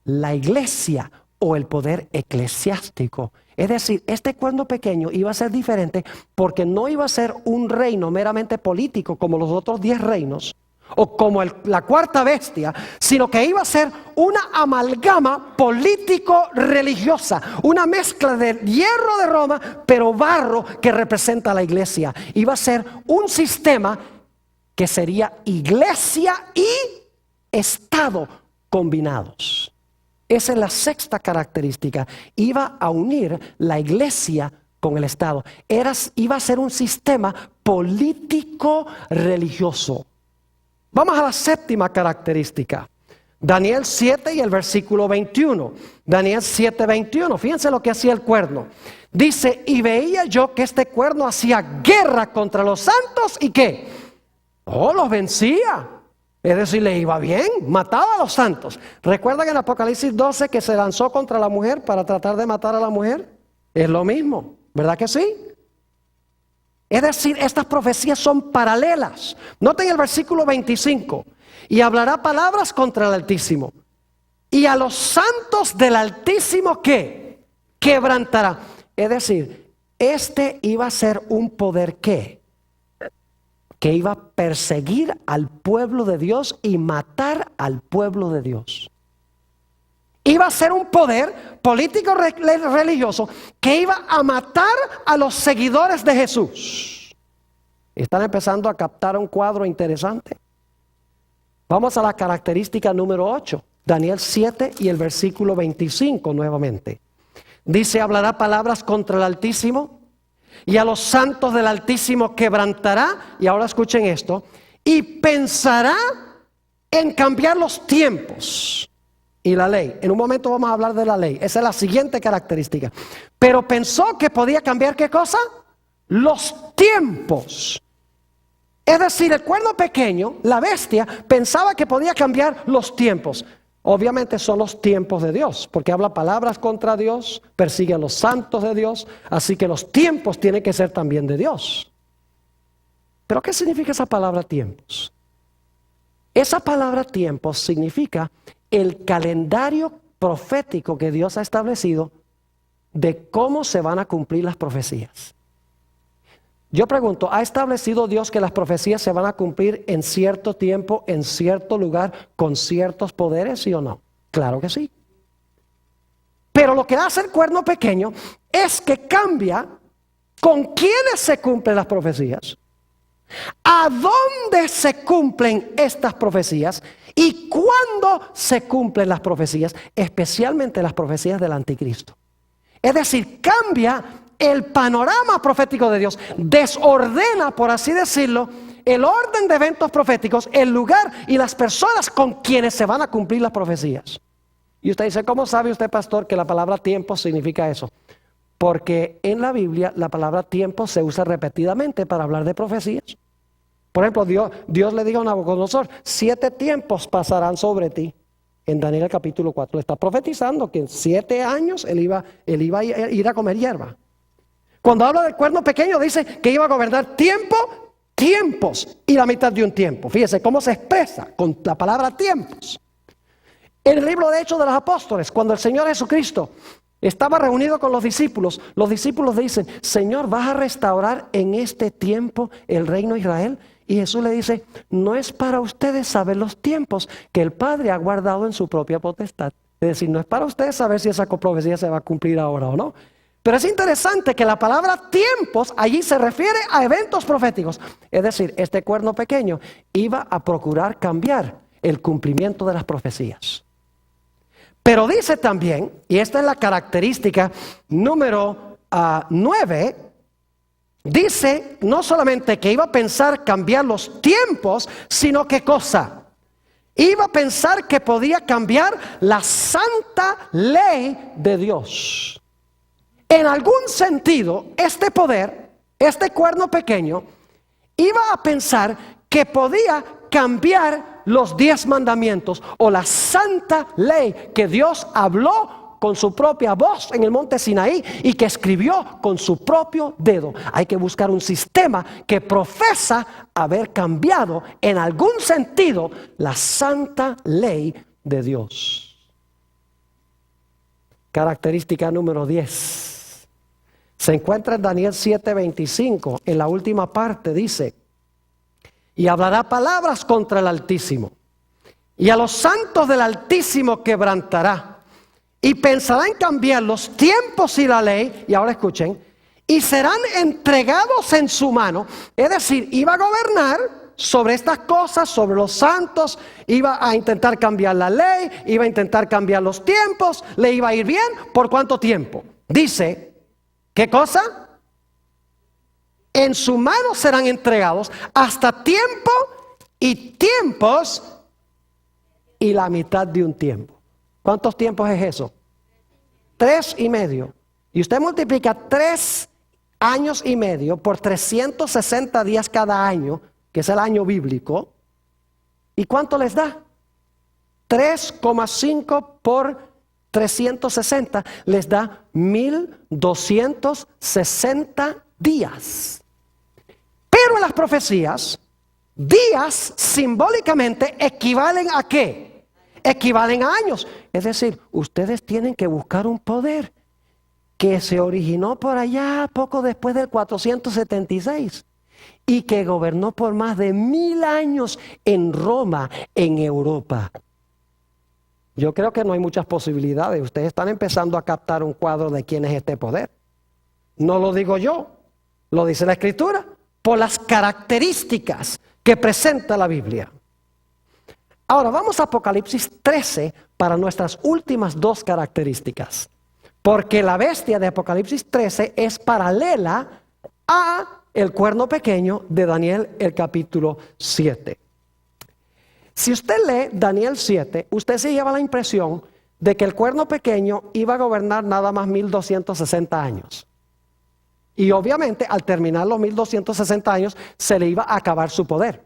la iglesia o el poder eclesiástico. Es decir, este cuerno pequeño iba a ser diferente porque no iba a ser un reino meramente político como los otros 10 reinos o como la cuarta bestia, sino que iba a ser una amalgama político-religiosa, una mezcla de hierro de Roma, pero barro que representa a la iglesia. Iba a ser un sistema que sería iglesia y Estado combinados. Esa es la 6ª característica. Iba a unir la iglesia con el Estado. Iba a ser un sistema político religioso. Vamos a la 7ª característica. Daniel 7 y el versículo 21. Daniel 7, 21. Fíjense lo que hacía el cuerno. Dice, y veía yo que este cuerno hacía guerra contra los santos y ¿qué? Los vencía. Es decir, le iba bien, mataba a los santos. ¿Recuerdan en Apocalipsis 12 que se lanzó contra la mujer para tratar de matar a la mujer? Es lo mismo, ¿verdad que sí? Es decir, estas profecías son paralelas. Noten el versículo 25. Y hablará palabras contra el Altísimo. Y a los santos del Altísimo, ¿qué? Quebrantará. Es decir, este iba a ser un poder ¿qué? Que iba a perseguir al pueblo de Dios y matar al pueblo de Dios. Iba a ser un poder político religioso que iba a matar a los seguidores de Jesús. ¿Están empezando a captar un cuadro interesante? Vamos a la característica número 8. Daniel 7 y el versículo 25 nuevamente. Dice, hablará palabras contra el Altísimo. Y a los santos del Altísimo quebrantará, y ahora escuchen esto, y pensará en cambiar los tiempos y la ley. En un momento vamos a hablar de la ley. Esa es la siguiente característica. Pero pensó que podía cambiar ¿qué cosa? Los tiempos. Es decir, el cuerno pequeño, la bestia, pensaba que podía cambiar los tiempos. Obviamente son los tiempos de Dios, porque habla palabras contra Dios, persigue a los santos de Dios, así que los tiempos tienen que ser también de Dios. ¿Pero qué significa esa palabra tiempos? Esa palabra tiempos significa el calendario profético que Dios ha establecido de cómo se van a cumplir las profecías. Yo pregunto, ¿ha establecido Dios que las profecías se van a cumplir en cierto tiempo, en cierto lugar, con ciertos poderes, sí o no? Claro que sí. Pero lo que hace el cuerno pequeño es que cambia con quiénes se cumplen las profecías, a dónde se cumplen estas profecías y cuándo se cumplen las profecías, especialmente las profecías del anticristo. Es decir, cambia el panorama profético de Dios, desordena, por así decirlo, el orden de eventos proféticos, el lugar y las personas con quienes se van a cumplir las profecías. Y usted dice, ¿cómo sabe usted, pastor, que la palabra tiempo significa eso? Porque en la Biblia la palabra tiempo se usa repetidamente para hablar de profecías. Por ejemplo, Dios le dijo a Nabucodonosor, 7 tiempos pasarán sobre ti. En Daniel capítulo 4 le está profetizando que en 7 años él iba a ir a comer hierba. Cuando habla del cuerno pequeño dice que iba a gobernar tiempos y la mitad de un tiempo. Fíjese cómo se expresa con la palabra tiempos. En el libro de Hechos de los Apóstoles, cuando el Señor Jesucristo estaba reunido con los discípulos dicen, Señor, ¿vas a restaurar en este tiempo el reino de Israel? Y Jesús le dice, no es para ustedes saber los tiempos que el Padre ha guardado en su propia potestad. Es decir, no es para ustedes saber si esa profecía se va a cumplir ahora o no. Pero es interesante que la palabra tiempos allí se refiere a eventos proféticos. Es decir, este cuerno pequeño iba a procurar cambiar el cumplimiento de las profecías. Pero dice también, y esta es la característica número 9, dice no solamente que iba a pensar cambiar los tiempos, sino ¿qué cosa? Iba a pensar que podía cambiar la santa ley de Dios. En algún sentido, este poder, este cuerno pequeño, iba a pensar que podía cambiar los 10 mandamientos o la santa ley que Dios habló con su propia voz en el monte Sinaí y que escribió con su propio dedo. Hay que buscar un sistema que profesa haber cambiado en algún sentido la santa ley de Dios. Característica número 10. Se encuentra en Daniel 7:25, en la última parte dice, y hablará palabras contra el Altísimo, y a los santos del Altísimo quebrantará, y pensará en cambiar los tiempos y la ley, y ahora escuchen, y serán entregados en su mano, es decir, iba a gobernar sobre estas cosas, sobre los santos, iba a intentar cambiar la ley, iba a intentar cambiar los tiempos, le iba a ir bien, ¿por cuánto tiempo? Dice, ¿qué cosa? En su mano serán entregados hasta tiempo y tiempos y la mitad de un tiempo. ¿Cuántos tiempos es eso? 3,5. Y usted multiplica 3 años y medio por 360 días cada año, que es el año bíblico. ¿Y cuánto les da? 3,5 por 360 les da 1260 días. Pero en las profecías, días simbólicamente equivalen ¿a qué? Equivalen a años. Es decir, ustedes tienen que buscar un poder que se originó por allá poco después del 476 y que gobernó por más de 1000 años en Roma, en Europa. Yo creo que no hay muchas posibilidades. Ustedes están empezando a captar un cuadro de quién es este poder. No lo digo yo, lo dice la Escritura, por las características que presenta la Biblia. Ahora vamos a Apocalipsis 13 para nuestras últimas 2 características. Porque la bestia de Apocalipsis 13 es paralela a el cuerno pequeño de Daniel, el capítulo 7. Si usted lee Daniel 7, usted se lleva la impresión de que el cuerno pequeño iba a gobernar nada más 1260 años. Y obviamente al terminar los 1260 años se le iba a acabar su poder.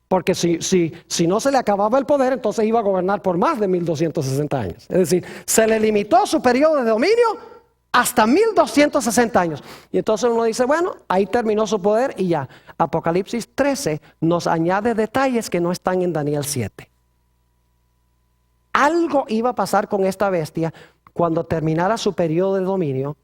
Porque si no se le acababa el poder, entonces iba a gobernar por más de 1260 años. Es decir, se le limitó su periodo de dominio hasta 1260 años. Y entonces uno dice, bueno, ahí terminó su poder y ya. Apocalipsis 13 nos añade detalles que no están en Daniel 7. Algo iba a pasar con esta bestia cuando terminara su periodo de dominio,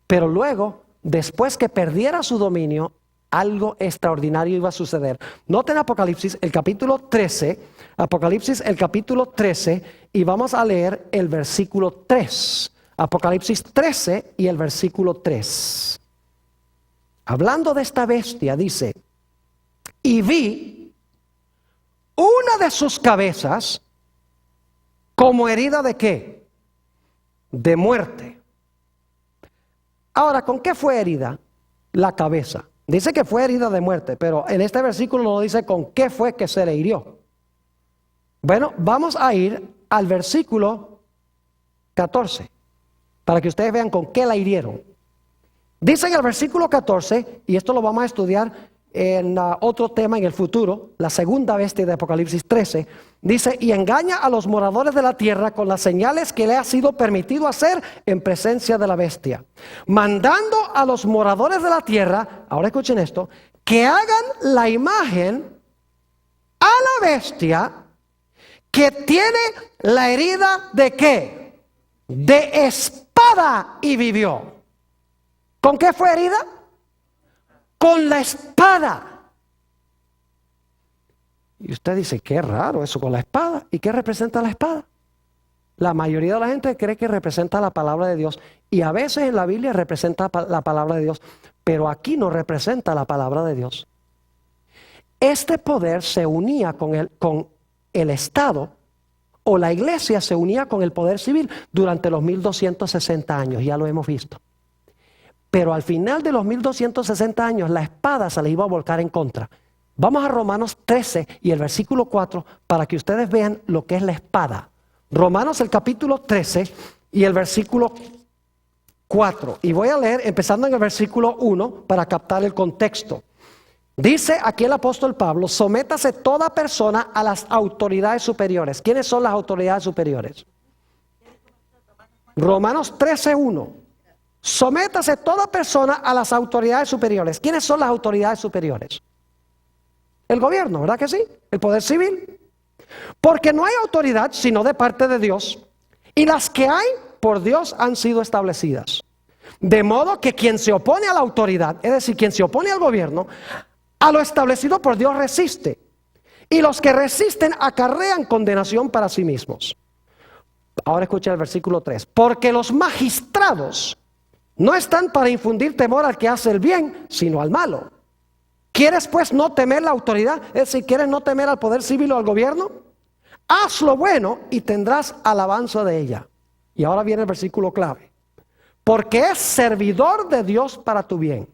pero luego, después que perdiera su dominio, algo extraordinario iba a suceder. Noten Apocalipsis, el capítulo 13, Apocalipsis, el capítulo 13, y vamos a leer el versículo 3. Apocalipsis 13 y el versículo 3. Hablando de esta bestia, dice, y vi una de sus cabezas como herida ¿de qué? De muerte. Ahora, ¿con qué fue herida? La cabeza. Dice que fue herida de muerte, pero en este versículo no dice con qué fue que se le hirió. Bueno, vamos a ir al versículo 14, para que ustedes vean con qué la hirieron. Dice en el versículo 14, y esto lo vamos a estudiar en otro tema en el futuro, la segunda bestia de Apocalipsis 13, dice, y engaña a los moradores de la tierra con las señales que le ha sido permitido hacer en presencia de la bestia, mandando a los moradores de la tierra, ahora escuchen esto, que hagan la imagen a la bestia que tiene la herida ¿de qué? De espada y vivió. ¿Con qué fue herida? Con la espada. Y usted dice, qué raro eso con la espada. ¿Y qué representa la espada? La mayoría de la gente cree que representa la palabra de Dios. Y a veces en la Biblia representa la palabra de Dios. Pero aquí no representa la palabra de Dios. Este poder se unía con el Estado, o la iglesia se unía con el poder civil durante los 1260 años. Ya lo hemos visto. Pero al final de los 1260 años, la espada se le iba a volcar en contra. Vamos a Romanos 13 y el versículo 4 para que ustedes vean lo que es la espada. Romanos el capítulo 13 y el versículo 4. Y voy a leer empezando en el versículo 1 para captar el contexto. Dice aquí el apóstol Pablo, sométase toda persona a las autoridades superiores. ¿Quiénes son las autoridades superiores? Romanos 13:1. Sométase toda persona a las autoridades superiores. ¿Quiénes son las autoridades superiores? El gobierno, ¿verdad que sí? El poder civil. Porque no hay autoridad sino de parte de Dios. Y las que hay por Dios han sido establecidas. De modo que quien se opone a la autoridad, es decir, quien se opone al gobierno, a lo establecido por Dios resiste. Y los que resisten acarrean condenación para sí mismos. Ahora escucha el versículo 3. Porque los magistrados no están para infundir temor al que hace el bien, sino al malo. ¿Quieres pues no temer la autoridad? Es decir, ¿quieres no temer al poder civil o al gobierno? Haz lo bueno y tendrás alabanza de ella. Y ahora viene el versículo clave. Porque es servidor de Dios para tu bien.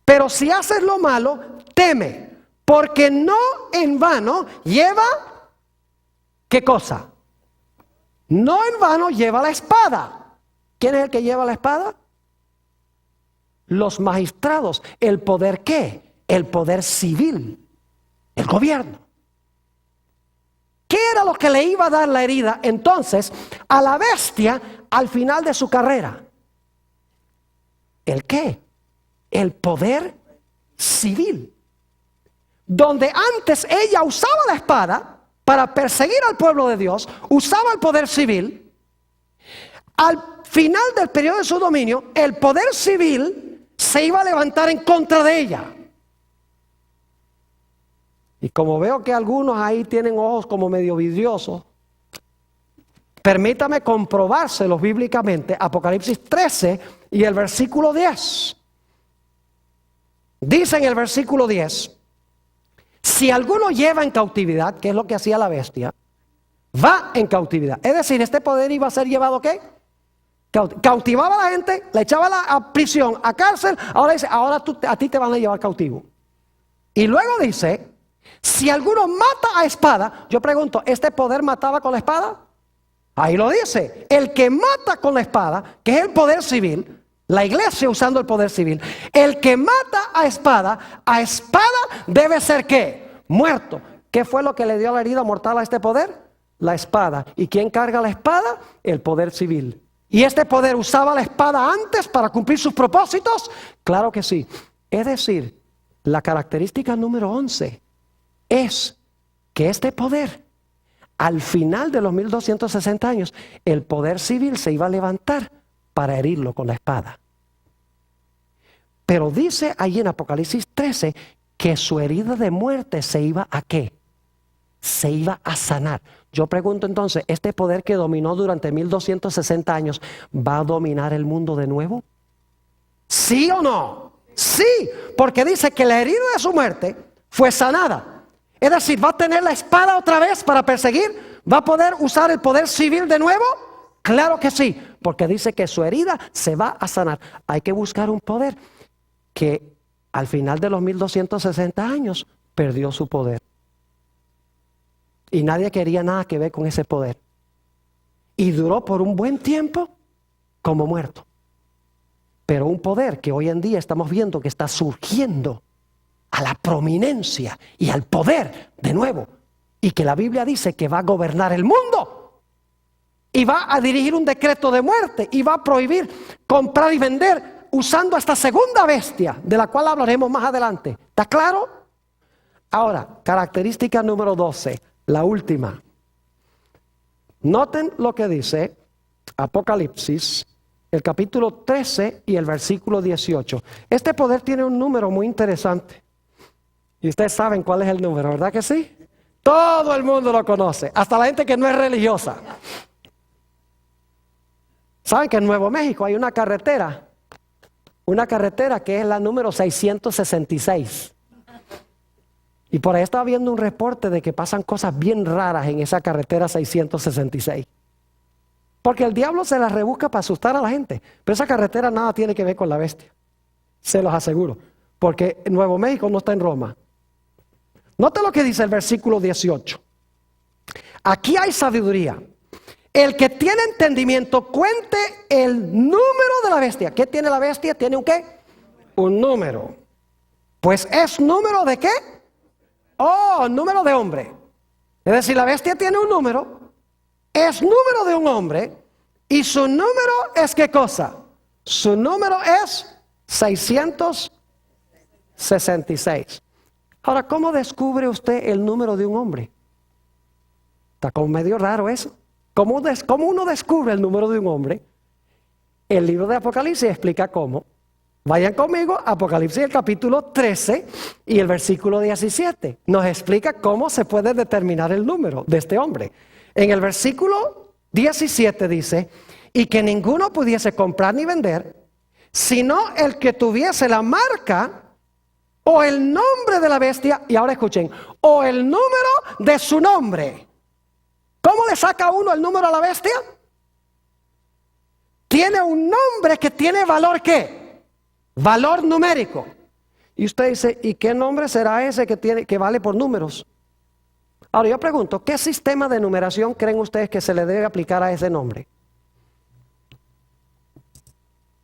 Pero si haces lo malo, teme, porque no en vano lleva, ¿qué cosa? No en vano lleva la espada. ¿Quién es el que lleva la espada? Los magistrados. ¿El poder qué? El poder civil, el gobierno. ¿Qué era lo que le iba a dar la herida entonces a la bestia al final de su carrera? ¿El qué? El poder civil. Donde antes ella usaba la espada para perseguir al pueblo de Dios, usaba el poder civil. Al final del periodo de su dominio, el poder civil se iba a levantar en contra de ella. Y como veo que algunos ahí tienen ojos como medio vidriosos, permítame comprobárselos bíblicamente. Apocalipsis 13 y el versículo 10. Dice en el versículo 10, si alguno lleva en cautividad, que es lo que hacía la bestia, va en cautividad. Es decir, este poder iba a ser llevado ¿qué? Cautivaba a la gente, la echaba a prisión, a cárcel. Ahora dice, ahora a ti te van a llevar cautivo. Y luego dice, Si alguno mata a espada, yo pregunto, ¿este poder mataba con la espada? Ahí lo dice, el que mata con la espada, que es el poder civil, la iglesia usando el poder civil, el que mata a espada debe ser ¿qué? Muerto. ¿Qué fue lo que le dio la herida mortal a este poder? La espada. ¿Y quién carga la espada? El poder civil. ¿Y este poder usaba la espada antes para cumplir sus propósitos? Claro que sí. Es decir, la característica número 11 es que este poder, al final de los 1260 años, el poder civil se iba a levantar para herirlo con la espada. Pero dice ahí en Apocalipsis 13 que su herida de muerte se iba a ¿qué? Se iba a sanar. Yo pregunto entonces, ¿este poder que dominó durante 1260 años va a dominar el mundo de nuevo? ¿Sí o no? Sí, porque dice que la herida de su muerte fue sanada. Es decir, ¿va a tener la espada otra vez para perseguir? ¿Va a poder usar el poder civil de nuevo? Claro que sí, porque dice que su herida se va a sanar. Hay que buscar un poder que al final de los 1260 años perdió su poder. Y nadie quería nada que ver con ese poder. Y duró por un buen tiempo como muerto. Pero un poder que hoy en día estamos viendo que está surgiendo a la prominencia y al poder de nuevo. Y que la Biblia dice que va a gobernar el mundo. Y va a dirigir un decreto de muerte. Y va a prohibir comprar y vender usando esta segunda bestia, de la cual hablaremos más adelante. ¿Está claro? Ahora, característica número 12. La última. Noten lo que dice Apocalipsis, el capítulo 13 y el versículo 18. Este poder tiene un número muy interesante. Y ustedes saben cuál es el número, ¿verdad que sí? Todo el mundo lo conoce, hasta la gente que no es religiosa. ¿Saben que en Nuevo México hay una carretera que es la número 666? Y por ahí estaba viendo un reporte de que pasan cosas bien raras en esa carretera 666. Porque el diablo se la rebusca para asustar a la gente. Pero esa carretera nada tiene que ver con la bestia. Se los aseguro. Porque Nuevo México no está en Roma. Note lo que dice el versículo 18. Aquí hay sabiduría. El que tiene entendimiento cuente el número de la bestia. ¿Qué tiene la bestia? ¿Tiene un qué? Un número. Pues es número de qué? Oh, número de hombre. Es decir, la bestia tiene un número, es número de un hombre, y su número es ¿qué cosa? Su número es 666. Ahora, ¿cómo descubre usted el número de un hombre? Está como medio raro eso. ¿Cómo uno descubre el número de un hombre? El libro de Apocalipsis explica cómo. Vayan conmigo, Apocalipsis el capítulo 13 y el versículo 17. Nos explica cómo se puede determinar el número de este hombre. En el versículo 17 dice, y que ninguno pudiese comprar ni vender, sino el que tuviese la marca o el nombre de la bestia, y ahora escuchen, o el número de su nombre. ¿Cómo le saca uno el número a la bestia? Tiene un nombre que tiene valor ¿qué? Valor numérico. Y usted dice, ¿y qué nombre será ese que vale por números? Ahora yo pregunto, ¿qué sistema de numeración creen ustedes que se le debe aplicar a ese nombre?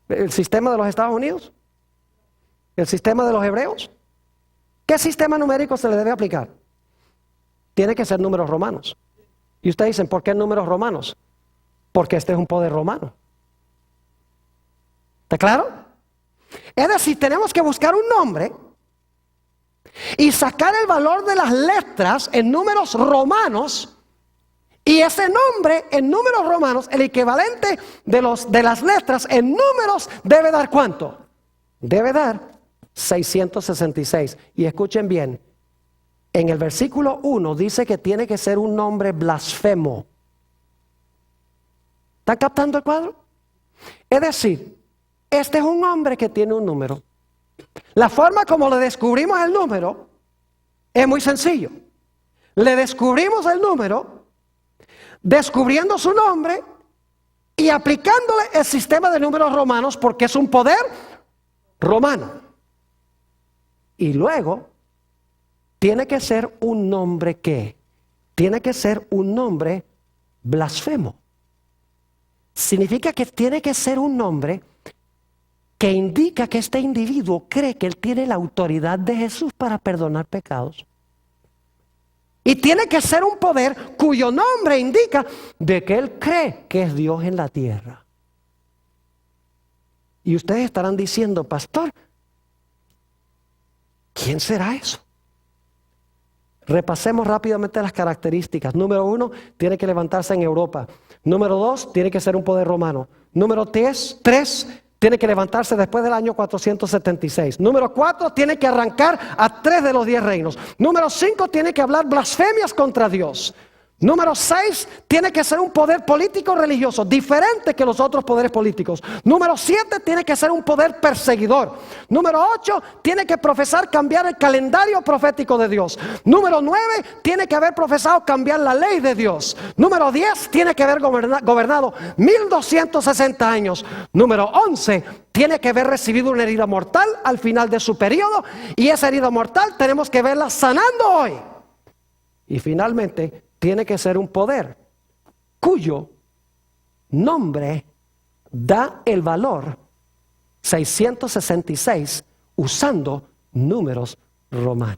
¿El sistema de los Estados Unidos? ¿El sistema de los hebreos? ¿Qué sistema numérico se le debe aplicar? Tiene que ser números romanos. Y ustedes dicen, ¿por qué números romanos? Porque este es un poder romano. ¿Está claro? Es decir, tenemos que buscar un nombre y sacar el valor de las letras en números romanos, y ese nombre en números romanos, el equivalente de las letras en números, debe dar ¿cuánto? Debe dar 666. Y escuchen bien, en el versículo 1 dice que tiene que ser un nombre blasfemo. ¿Están captando el cuadro? Es decir, este es un hombre que tiene un número. La forma como le descubrimos el número es muy sencillo. Le descubrimos el número descubriendo su nombre y aplicándole el sistema de números romanos, porque es un poder romano. Y luego tiene que ser un nombre que, tiene que ser un nombre blasfemo. Significa que tiene que ser un nombre que indica que este individuo cree que él tiene la autoridad de Jesús para perdonar pecados. Y tiene que ser un poder cuyo nombre indica de que él cree que es Dios en la tierra. Y ustedes estarán diciendo, pastor, ¿quién será eso? Repasemos rápidamente las características. Número 1, tiene que levantarse en Europa. Número 2, tiene que ser un poder romano. Número 3, tiene que levantarse después del año 476. Número 4, tiene que arrancar a 3 de los 10 reinos. Número 5, tiene que hablar blasfemias contra Dios. Número 6, tiene que ser un poder político religioso, diferente que los otros poderes políticos. Número 7, tiene que ser un poder perseguidor. Número 8, tiene que profesar cambiar el calendario profético de Dios. Número 9, tiene que haber profesado cambiar la ley de Dios. Número 10, tiene que haber gobernado 1260 años. Número 11, tiene que haber recibido una herida mortal al final de su periodo. Y esa herida mortal tenemos que verla sanando hoy. Y finalmente, tiene que ser un poder cuyo nombre da el valor 666 usando números romanos.